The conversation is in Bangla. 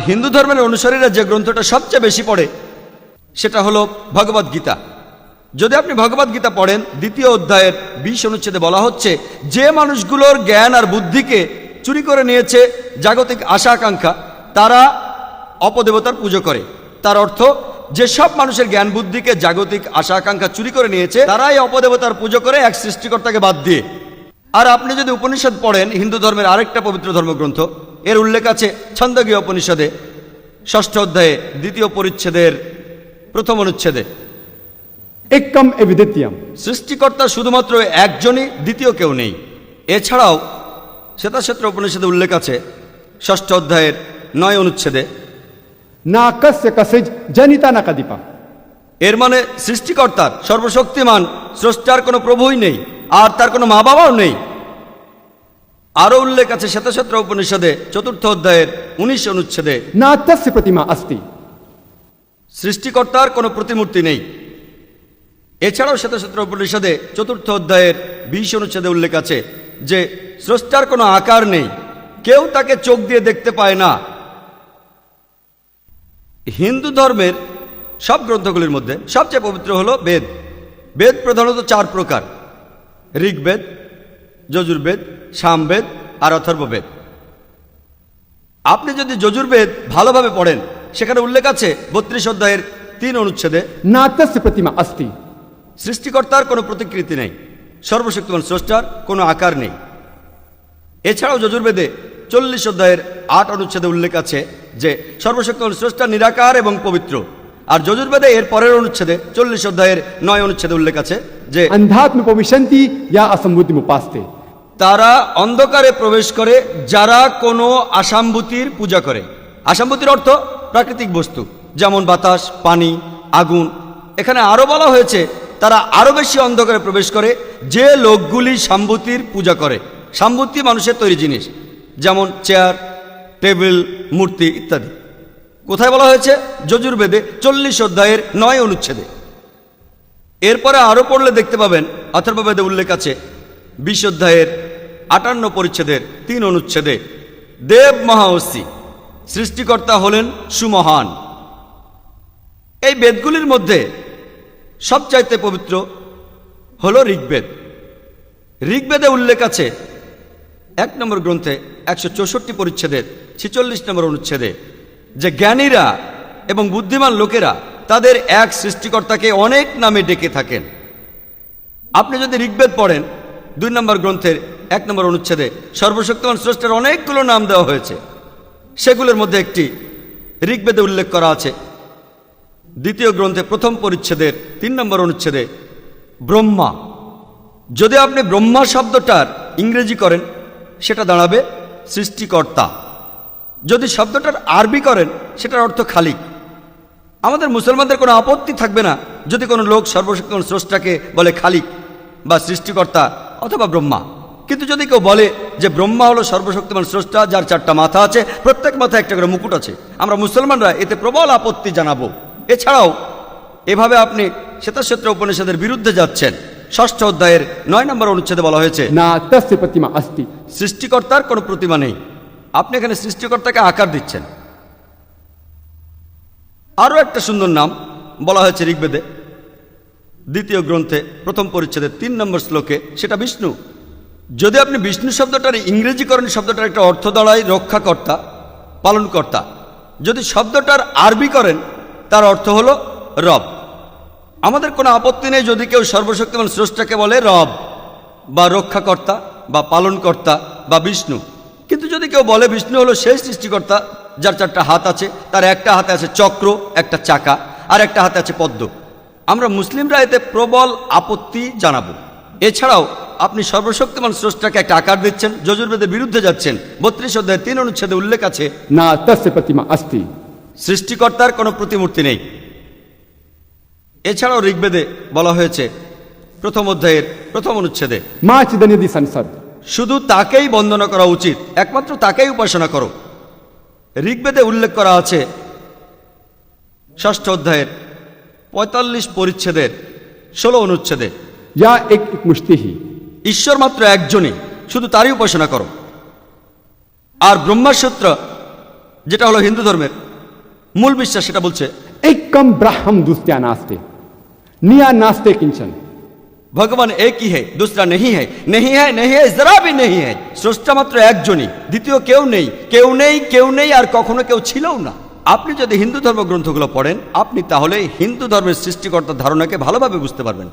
হিন্দু ধর্মের অনুসারীরা যে গ্রন্থটা সবচেয়ে বেশি পড়ে সেটা হলো ভগবদ্গীতা। যদি আপনি ভগবদ্গীতা পড়েন, 2য় অধ্যায়ের 20 অনুচ্ছেদে বলা হচ্ছে যে মানুষগুলোর জ্ঞান আর বুদ্ধিকে চুরি করে নিয়েছে জাগতিক আশা আকাঙ্ক্ষা, তারা অপদেবতার পুজো করে। তার অর্থ, যে সব মানুষের জ্ঞান বুদ্ধিকে জাগতিক আশা আকাঙ্ক্ষা চুরি করে নিয়েছে তারাই অপদেবতার পুজো করে এক সৃষ্টিকর্তাকে বাদ দিয়ে। আর আপনি যদি উপনিষদ পড়েন, হিন্দু ধর্মের আরেকটা পবিত্র ধর্মগ্রন্থ, এর উল্লেখ আছে ছন্দগীয় উপনিষদে 6ষ্ঠ অধ্যায়ে 2য় পরিচ্ছেদের 1ম অনুচ্ছেদে, একম এবিদিত্যম, সৃষ্টিকর্তা শুধুমাত্র একজনই, দ্বিতীয় কেউ নেই। এছাড়াও শ্বেতাক্ষেত্র উপনিষদে উল্লেখ আছে 6ষ্ঠ অধ্যায়ের 9 অনুচ্ছেদে, না কস্য কসিজ জনিতা না কদিপা। এর মানে সৃষ্টিকর্তার, সর্বশক্তিমান স্রষ্টার কোনো প্রভুই নেই, আর তার কোনো মা বাবাও নেই। আরও উল্লেখ আছে শ্বেতাক্ষেত্র উপনিষদে 4র্থ অধ্যায়ের 19 অনুচ্ছেদে, না তস্য প্রতিমা অস্তি, সৃষ্টিকর্তার কোনো প্রতিমূর্তি নেই। এছাড়াও শ্বেতাক্ষেত্র উপনিষদে 4র্থ অধ্যায়ের 20 অনুচ্ছেদে উল্লেখ আছে যে স্রষ্টার কোনো আকার নেই, কেউ তাকে চোখ দিয়ে দেখতে পায় না। হিন্দু ধর্মের সব গ্রন্থগুলির মধ্যে সবচেয়ে পবিত্র হলো বেদ। বেদ প্রধানত 4 প্রকার: ঋগ্বেদ, যজুর্বেদ, সামবেদ আর অথর্ববেদ। আপনি যদি যজুর্বেদ ভালোভাবে পড়েন, সেখানে উল্লেখ আছে 32 অধ্যায়ের 3 অনুচ্ছেদে, না তস্য প্রতিমা অস্তি, সৃষ্টিকর্তার কোনো প্রতিকৃতি নেই, সর্বশক্তিমান স্রষ্টার কোনো আকার নেই। এছাড়াও যজুর্বেদে 40 অধ্যায়ের 8 অনুচ্ছেদে উল্লেখ আছে যে সর্বশক্তিমান স্রষ্টা নিরাকার এবং পবিত্র। আর যজুর্বেদে এর পরের অনুচ্ছেদে 40 অধ্যায়ের 9 অনুচ্ছেদে উল্লেখ আছে যে अंधात्म पविशन्ति या असम्बुद्धिमुपास्ते, তারা অন্ধকারে প্রবেশ করে যারা কোনো আসাম্ভূতির পূজা করে। আসাম্ভূতির অর্থ প্রাকৃতিক বস্তু, যেমন বাতাস, পানি, আগুন। এখানে আরও বলা হয়েছে তারা আরও বেশি অন্ধকারে প্রবেশ করে যে লোকগুলি সাম্ভূতির পূজা করে। সাম্ভূতি মানুষের তৈরি জিনিস, যেমন চেয়ার, টেবিল, মূর্তি ইত্যাদি। কোথায় বলা হয়েছে? যজুর্বেদে 40 অধ্যায়ের 9 অনুচ্ছেদে। এরপরে আরও পড়লে দেখতে পাবেন অথর্ববেদে উল্লেখ আছে 20 অধ্যায়ের 58 পরিচ্ছেদের 3 অনুচ্ছেদে, দেব মহাঅসি, সৃষ্টিকর্তা হলেন সুমহান। এই বেদগুলির মধ্যে সবচাইতে পবিত্র হল ঋগ্বেদ। ঋগ্বেদে উল্লেখ আছে 1 নম্বর গ্রন্থে 164 পরিচ্ছেদের 46 নম্বর অনুচ্ছেদে যে জ্ঞানীরা এবং বুদ্ধিমান লোকেরা তাদের এক সৃষ্টিকর্তাকে অনেক নামে ডেকে থাকেন। আপনি যদি ঋগ্বেদ পড়েন, 2 নম্বর গ্রন্থের 1 নম্বর অনুচ্ছেদে সর্বশক্তিমান স্রষ্টার অনেকগুলো নাম দেওয়া হয়েছে। সেগুলোর মধ্যে একটি ঋগ্বেদে উল্লেখ করা আছে 2য় গ্রন্থে 1ম পরিচ্ছেদের 3 নম্বর অনুচ্ছেদে, ব্রহ্মা। যদি আপনি ব্রহ্মা শব্দটার ইংরেজি করেন, সেটা দাঁড়াবে সৃষ্টিকর্তা। যদি শব্দটার আরবি করেন, সেটার অর্থ খালিক। আমাদের মুসলমানদের কোনো আপত্তি থাকবে না যদি কোনো লোক সর্বশক্তিমান স্রষ্টাকে বলে খালিক বা সৃষ্টিকর্তা অথবা ব্রহ্মা। কিন্তু যদি কেউ বলে যে ব্রহ্মা হলো সর্বশক্তিমান স্রষ্টা, যার 4টা মাথা আছে, প্রত্যেক মাথায় একটা করে মুকুট আছে, আমরা মুসলমানরা এতে প্রবল আপত্তি জানাবো। এছাড়াও এভাবে আপনি শ্বেতাক্ষেত্র উপনিষদের বিরুদ্ধে যাচ্ছেন। 6ষ্ঠ অধ্যায়ের 9 নম্বর অনুচ্ছেদে বলা হয়েছে না তস্য প্রতিমা অস্তি, সৃষ্টিকর্তার কোনো প্রতিমা নেই। আপনি এখানে সৃষ্টিকর্তাকে আকার দিচ্ছেন। আরও একটা সুন্দর নাম বলা হয়েছে ঋগ্বেদে 2য় গ্রন্থে 1ম পরিচ্ছেদের 3 নম্বর শ্লোকে, সেটা বিষ্ণু। যদি আপনি বিষ্ণু শব্দটার ইংরেজি করেন, শব্দটার একটা অর্থ দাঁড়ায় রক্ষাকর্তা, পালনকর্তা। যদি শব্দটার আরবি করেন, তার অর্থ হলো রব। আমাদের কোনো আপত্তি নেই যদি কেউ সর্বশক্তিমান স্রষ্টাকে বলে রব বা রক্ষাকর্তা বা পালনকর্তা বা বিষ্ণু। কিন্তু যদি কেউ বলে বিষ্ণু হলো সেই সৃষ্টিকর্তা যার 4টা হাত আছে, তার একটা হাতে আছে চক্র, একটা চাকা, আর একটা হাতে আছে পদ্ম, আমরা মুসলিমরা এতে প্রবল আপত্তি জানাবো। এছাড়াও আপনি সর্বশক্তিমান স্রষ্টাকে একটা আকার দিচ্ছেন, যজুর্বেদের বিরুদ্ধে যাচ্ছেন। 32 অধ্যায় 3 অনুচ্ছেদে উল্লেখ আছে না তস্য প্রতিমা অস্তি, সৃষ্টিকর্তার কোনো প্রতিমূর্তি নেই। এছাড়াও ঋগ্বেদে বলা হয়েছে 1ম অধ্যায়ের 1ম অনুচ্ছেদে, মা চিদনিধি সংসদ, শুধু তাকেই বন্দনা করা উচিত, একমাত্র তাকেই উপাসনা করো। ঋগ্বেদে উল্লেখ করা আছে 6ষ্ঠ অধ্যায়ের 45 পরিচ্ছেদের 16 অনুচ্ছেদে, या एक मुष्टि ही, ঈশ্বর মাত্র একজনই, শুধু তারই উপাসনা করো। আর ব্রহ্মসূত্র যেটা হলো হিন্দু ধর্মের মূল বিশ্বাস, সেটা বলছে एकम ब्रह्म दुस्त्या नास्ते निया नास्ते किंचन। ভগবান একই হে, দুসরা নেহি হে, নেহি হে, নেহি হে, জরা ভি নেহি হে। স্রষ্টা মাত্র একজনই, দ্বিতীয় কেউ নেই, কেউ নেই, কেউ নেই, আর কখনো কেউ ছিলও না। আপনি যদি হিন্দু ধর্মগ্রন্থগুলো পড়েন, আপনি তাহলে হিন্দু ধর্মের সৃষ্টিকর্তার ধারণাকে ভালোভাবে বুঝতে পারবেন।